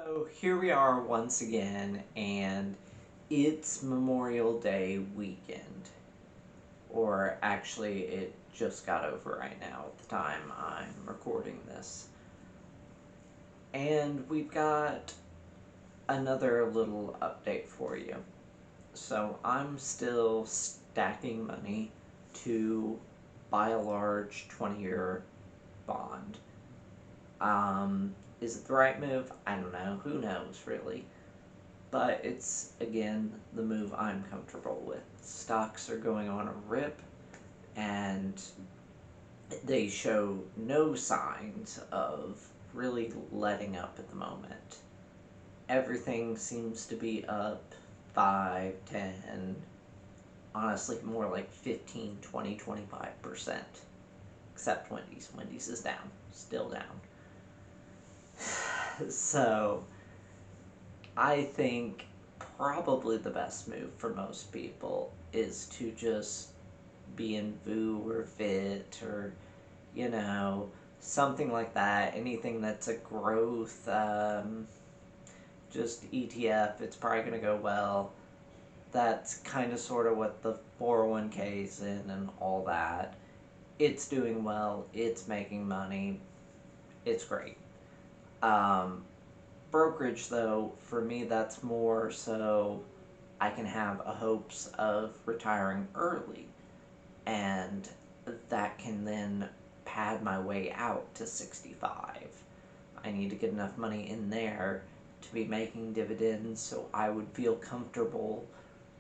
So here we are once again, and it's Memorial Day weekend. Or actually, it just got over right now at the time I'm recording this. And we've got another little update for you. So I'm still stacking money to buy a large 20-year bond. Is it the right move? I don't know. Who knows, really? But it's, again, the move I'm comfortable with. Stocks are going on a rip, and they show no signs of really letting up at the moment. Everything seems to be up 5, 10, honestly more like 15, 20, 25%. Except Wendy's. Wendy's is down. Still down. So, I think probably the best move for most people is to just be in VOO or FIT or, something like that. Anything that's a growth, just ETF, it's probably going to go well. That's kind of sort of what the 401k is in and all that. It's doing well, it's making money, it's great. Um, Brokerage, though, for me, that's more so I can have a hopes of retiring early, and that can then pad my way out to 65. I need to get enough money in there to be making dividends so I would feel comfortable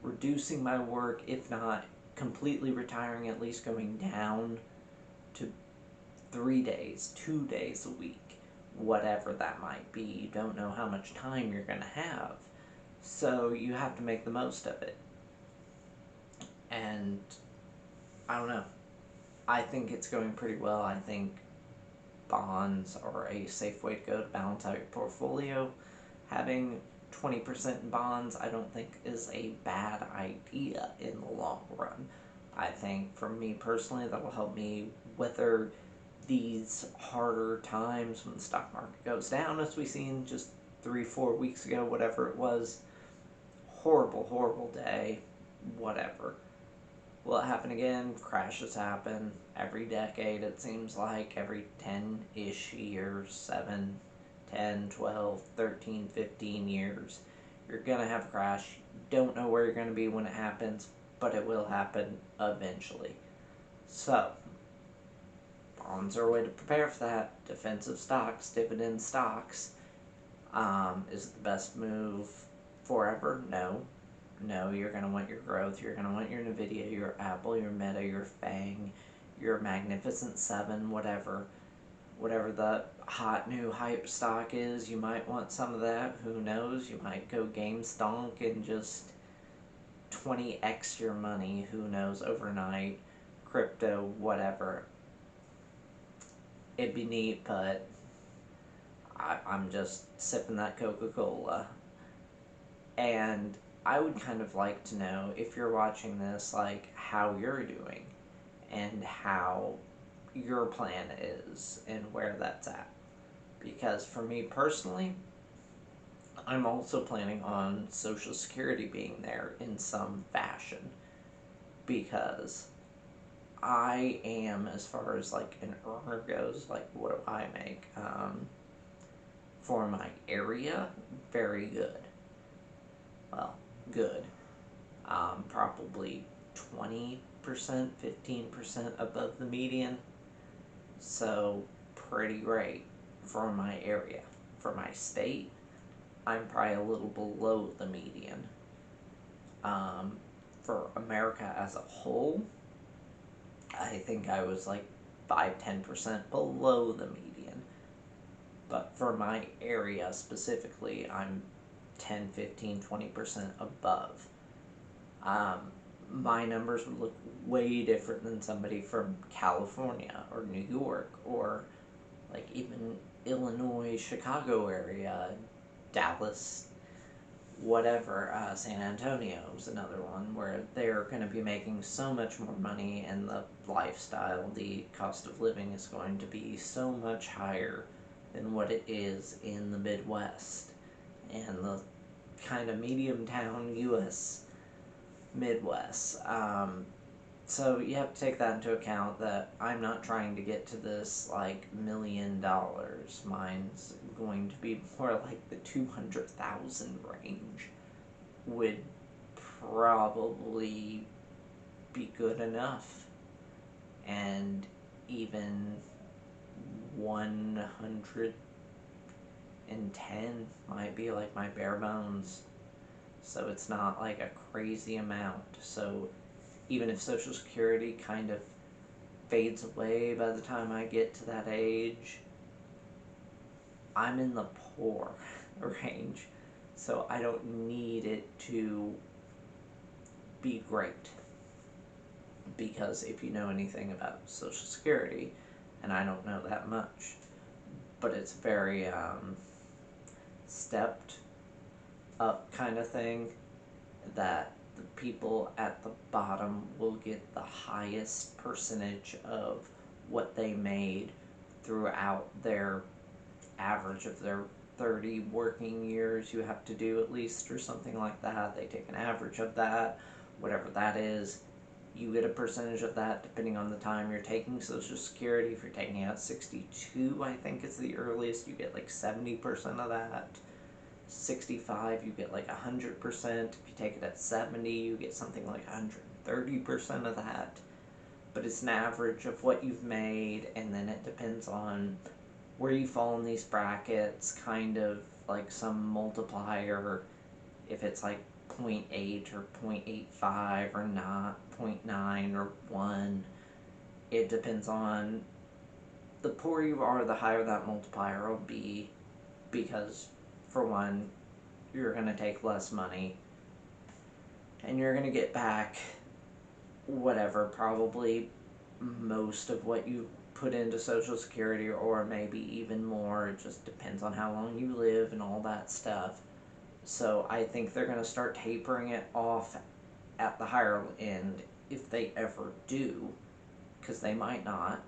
reducing my work, if not completely retiring, at least going down to 3 days, 2 days a week, whatever that might be. You don't know how much time you're going to have, so you have to make the most of it. And I don't know. I think it's going pretty well. I think bonds are a safe way to go to balance out your portfolio. Having 20% in bonds, I don't think is a bad idea in the long run. I think for me personally, that will help me weather these harder times when the stock market goes down, as we seen just 3-4 weeks ago, whatever it was. Horrible, horrible day, whatever. Will it happen again? Crashes happen every decade, it seems like, every 10-ish years, 7, 10, 12, 13, 15 years. You're going to have a crash. Don't know where you're going to be when it happens, but it will happen eventually. So, bonds are a way to prepare for that. Defensive stocks, dividend stocks. Is it the best move forever? No. No, you're going to want your growth. You're going to want your Nvidia, your Apple, your Meta, your FANG, your Magnificent 7, whatever. Whatever the hot new hype stock is, you might want some of that. Who knows? You might go GameStonk and just 20x your money. Who knows? Overnight. Crypto, whatever. It'd be neat, but I'm just sipping that Coca-Cola. And I would kind of like to know, if you're watching this, like, how you're doing and how your plan is and where that's at. Because for me personally, I'm also planning on Social Security being there in some fashion. Because I am, as far as like an earner goes, like what do I make? For my area, very good. Well, good. Probably 20%, 15% above the median. So, pretty great for my area. For my state, I'm probably a little below the median. Um, for America as a whole, I think I was like 5-10% below the median. But for my area specifically, I'm 10, 15, 20% above. Um, my numbers would look way different than somebody from California or New York or like even Illinois, Chicago area, Dallas, whatever. San Antonio is another one where they're going to be making so much more money, and the lifestyle, the cost of living is going to be so much higher than what it is in the Midwest. and the kind of medium town U.S. Midwest. So you have to take that into account, that I'm not trying to get to this like $1 million. Mine's going to be more like the 200,000 range. Would probably be good enough, and even 110 might be like my bare bones. So it's not like a crazy amount. So even if Social Security kind of fades away by the time I get to that age, I'm in the poor range. So I don't need it to be great. Because if you know anything about Social Security, and I don't know that much, but it's very stepped up kind of thing, that the people at the bottom will get the highest percentage of what they made throughout their average of their 30 working years. You have to do at least, or something like that. They take an average of that, whatever that is. You get a percentage of that depending on the time you're taking Social Security. If you're taking out 62, I think is the earliest, you get like 70% of that. 65, you get like 100%. If you take it at 70, you get something like 130% of that. But it's an average of what you've made, and then it depends on where you fall in these brackets, kind of like some multiplier, if it's like 0.8 or 0.85 or not, 0.9 or 1. It depends on the poorer you are, the higher that multiplier will be, because for one, you're going to take less money, and you're going to get back whatever, probably most of what you put into Social Security, or maybe even more. It just depends on how long you live and all that stuff. So I think they're going to start tapering it off at the higher end, if they ever do, because they might not.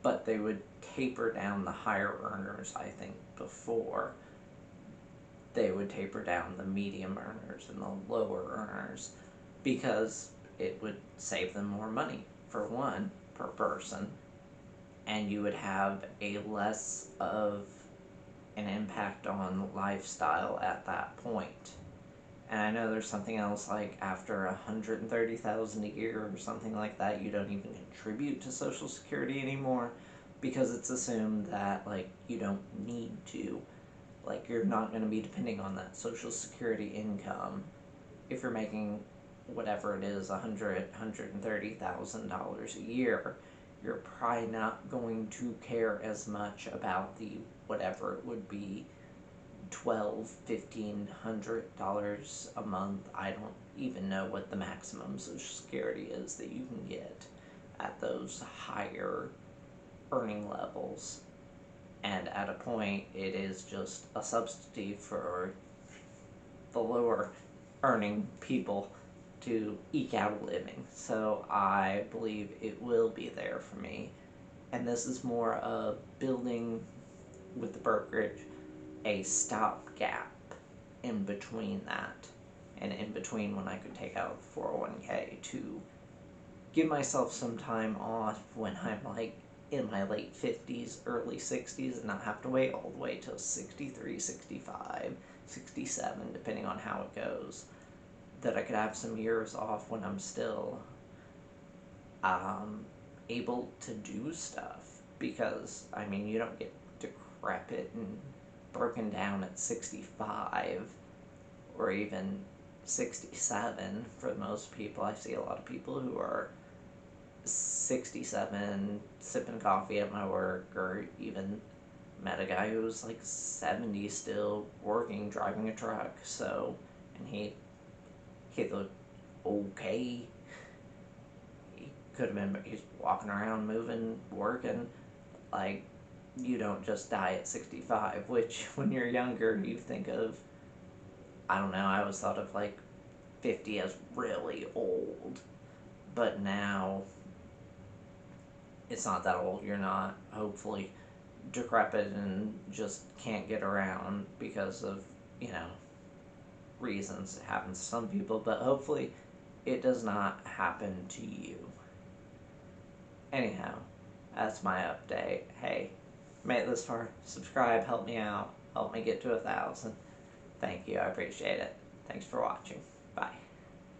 But they would taper down the higher earners, I think, before they would taper down the medium earners and the lower earners, because it would save them more money, for one, per person, and you would have a less of an impact on lifestyle at that point. And I know there's something else, like after 130,000 a year or something like that, you don't even contribute to Social Security anymore, because it's assumed that like you don't need to, like you're not going to be depending on that Social Security income. If you're making whatever it is, $130,000 a year, you're probably not going to care as much about the whatever it would be, $1,200, $1,500 a month. I don't even know what the maximum Social Security is that you can get at those higher earning levels. And at a point, it is just a substitute for the lower earning people to eke out a living. So I believe it will be there for me. And this is more of building with the brokerage a stopgap in between that, and in between when I could take out 401k, to give myself some time off when I'm like in my late 50s, early 60s, and not have to wait all the way till 63, 65, 67, depending on how it goes. That I could have some years off when I'm still able to do stuff. Because, I mean, you don't get decrepit and broken down at 65 or even 67 for most people. I see a lot of people who are 67 sipping coffee at my work, or even met a guy who was like 70 still working, driving a truck. So, and he looked okay. He could have been, he's walking around, moving, working. Like, you don't just die at 65, which when you're younger you think of, I don't know, I always thought of like 50 as really old, but now it's not that old. You're not, hopefully, decrepit and just can't get around because of, you know, reasons. It happens to some people, but hopefully it does not happen to you. Anyhow, that's my update. Hey, made it this far. Subscribe, help me out, help me get to 1,000. Thank you, I appreciate it. Thanks for watching. Bye.